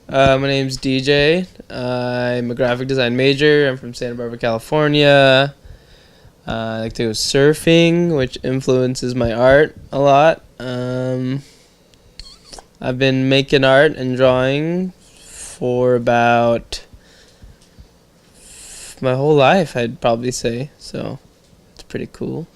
My name's DJ. I'm a graphic design major. I'm from Santa Barbara, California. I like to go surfing, which influences my art a lot. I've been making art and drawing for about my whole life, I'd probably say. So it's pretty cool.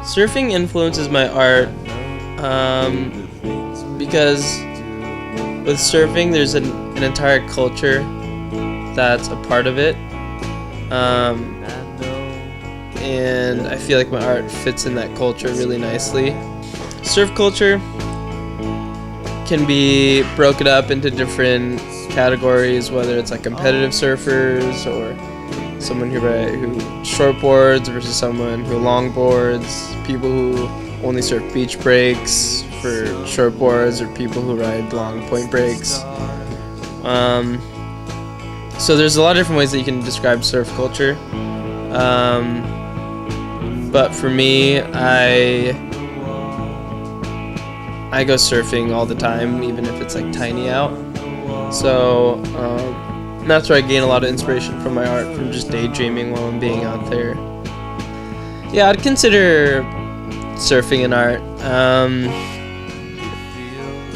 Surfing influences my art because with surfing there's an entire culture that's a part of it, and I feel like my art fits in that culture really nicely. Surf culture can be broken up into different categories, whether it's like competitive surfers or someone who shortboards versus someone who longboards, people who only surf beach breaks for shortboards, or people who ride long point breaks. So there's a lot of different ways that you can describe surf culture. But for me, I go surfing all the time, even if it's like tiny out. So that's where I gain a lot of inspiration from my art, from just daydreaming while I'm being out there. Yeah, I'd consider surfing an art.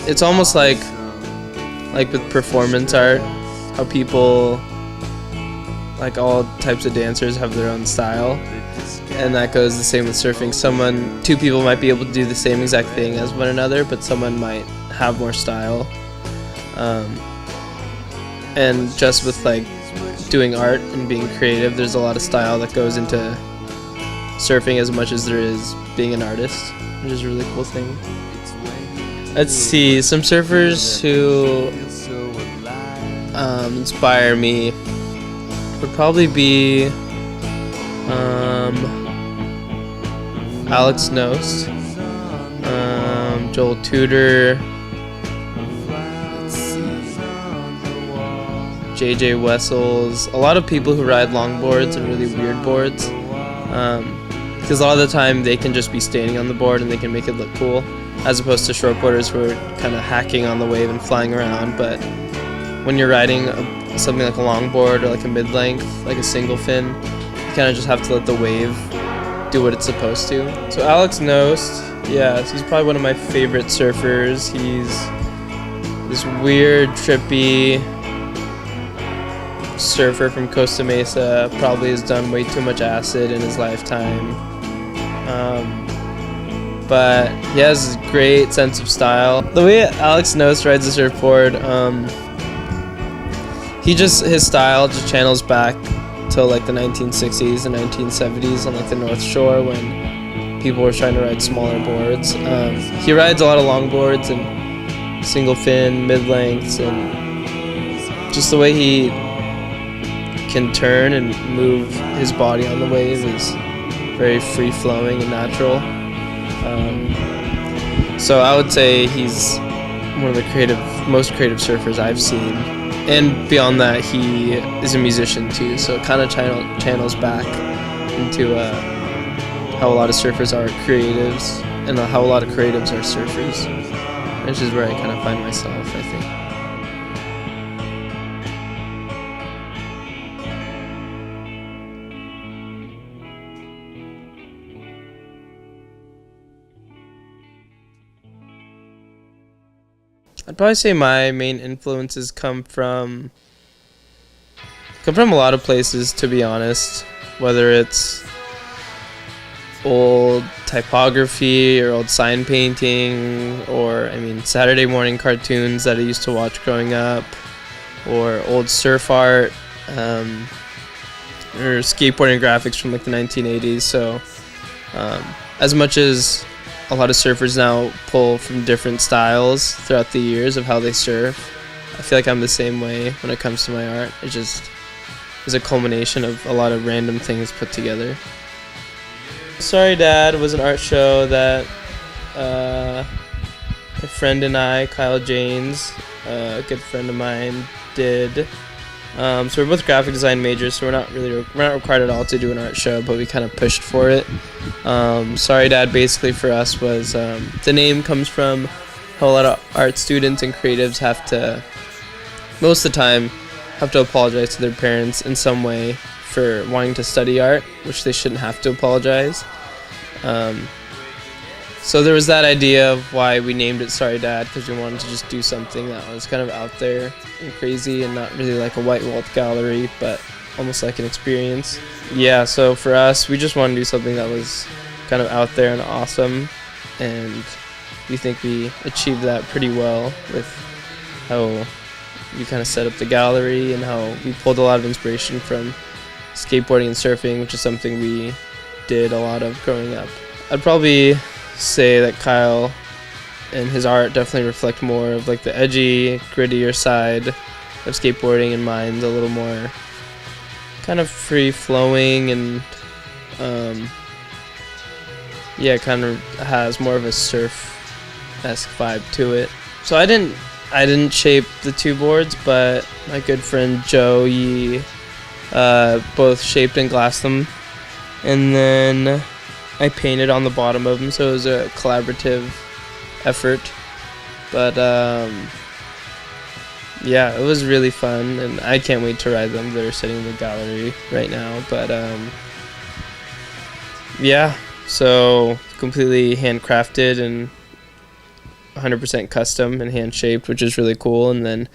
It's almost like with performance art, how people, like all types of dancers, have their own style, and that goes the same with surfing. Two people might be able to do the same exact thing as one another, but someone might have more style. And just with like doing art and being creative, there's a lot of style that goes into surfing as much as there is being an artist, which is a really cool thing. Let's see, some surfers who inspire me would probably be Alex Nost, Joel Tudor, JJ Wessels, a lot of people who ride longboards and really weird boards, because a lot of the time they can just be standing on the board and they can make it look cool, as opposed to shortboarders who are kind of hacking on the wave and flying around. But when you're riding something like a longboard or like a mid-length, like a single fin, you kind of just have to let the wave do what it's supposed to. So Alex Nost, yeah, he's probably one of my favorite surfers. He's this weird, trippy surfer from Costa Mesa, probably has done way too much acid in his lifetime, but he has a great sense of style. The way Alex Nost rides the surfboard, his style just channels back to like the 1960s and 1970s on like the North Shore, when people were trying to ride smaller boards. He rides a lot of longboards and single fin, mid-lengths, and just the way he can turn and move his body on the wave is very free-flowing and natural. So I would say he's one of the most creative surfers I've seen. And beyond that, he is a musician too, so it kind of channels back into how a lot of surfers are creatives, and how a lot of creatives are surfers, which is where I kind of find myself, I think. I'd probably say my main influences come from a lot of places, to be honest. Whether it's old typography or old sign painting, or Saturday morning cartoons that I used to watch growing up, or old surf art, or skateboarding graphics from like the 1980s. So as much as a lot of surfers now pull from different styles throughout the years of how they surf, I feel like I'm the same way when it comes to my art. It just is a culmination of a lot of random things put together. Sorry Dad was an art show that a friend and I, Kyle Janes, a good friend of mine, did. So we're both graphic design majors, so we're not required at all to do an art show, but we kind of pushed for it. Sorry Dad basically for us was the name comes from how a lot of art students and creatives have to, most of the time, have to apologize to their parents in some way for wanting to study art, which they shouldn't have to apologize. So there was that idea of why we named it Sorry Dad, because we wanted to just do something that was kind of out there and crazy and not really like a white-walled gallery, but almost like an experience. Yeah, so for us, we just wanted to do something that was kind of out there and awesome, and we think we achieved that pretty well with how we kind of set up the gallery and how we pulled a lot of inspiration from skateboarding and surfing, which is something we did a lot of growing up. I'd probably say that Kyle and his art definitely reflect more of like the edgy, grittier side of skateboarding, and mine's a little more kind of free-flowing and kind of has more of a surf-esque vibe to it. So I didn't shape the two boards, but my good friend Joe Yee both shaped and glassed them, and then I painted on the bottom of them, so it was a collaborative effort. But it was really fun, and I can't wait to ride them. They're sitting in the gallery right now. But so completely handcrafted and 100% custom and hand shaped, which is really cool. And then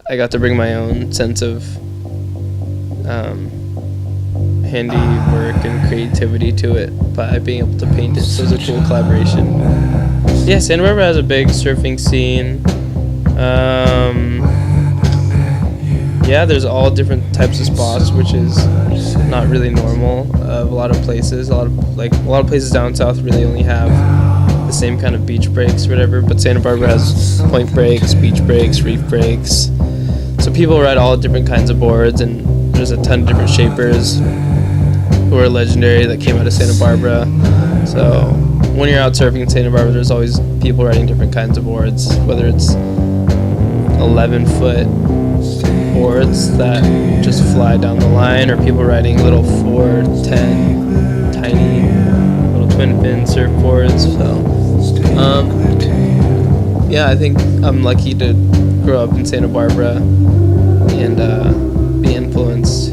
I got to bring my own sense of handiwork and creativity to it by being able to paint it. So it was a cool collaboration. Yeah, Santa Barbara has a big surfing scene. There's all different types of spots, which is not really normal. A lot of places, a lot of places down south really only have the same kind of beach breaks or whatever, but Santa Barbara has point breaks, beach breaks, reef breaks. So people ride all different kinds of boards, and there's a ton of different shapers who are legendary that came out of Santa Barbara. So when you're out surfing in Santa Barbara, there's always people riding different kinds of boards, whether it's 11-foot boards that just fly down the line, or people riding little 410 tiny little twin fin surfboards. So I think I'm lucky to grow up in Santa Barbara and be influenced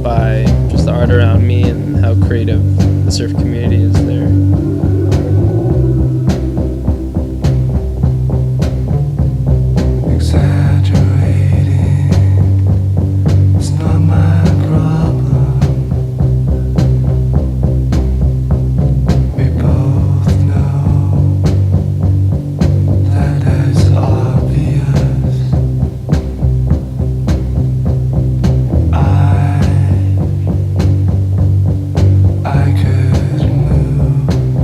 by just the art around me and how creative the surf community is there. I could move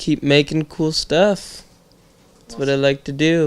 keep making cool stuff. That's what I like to do.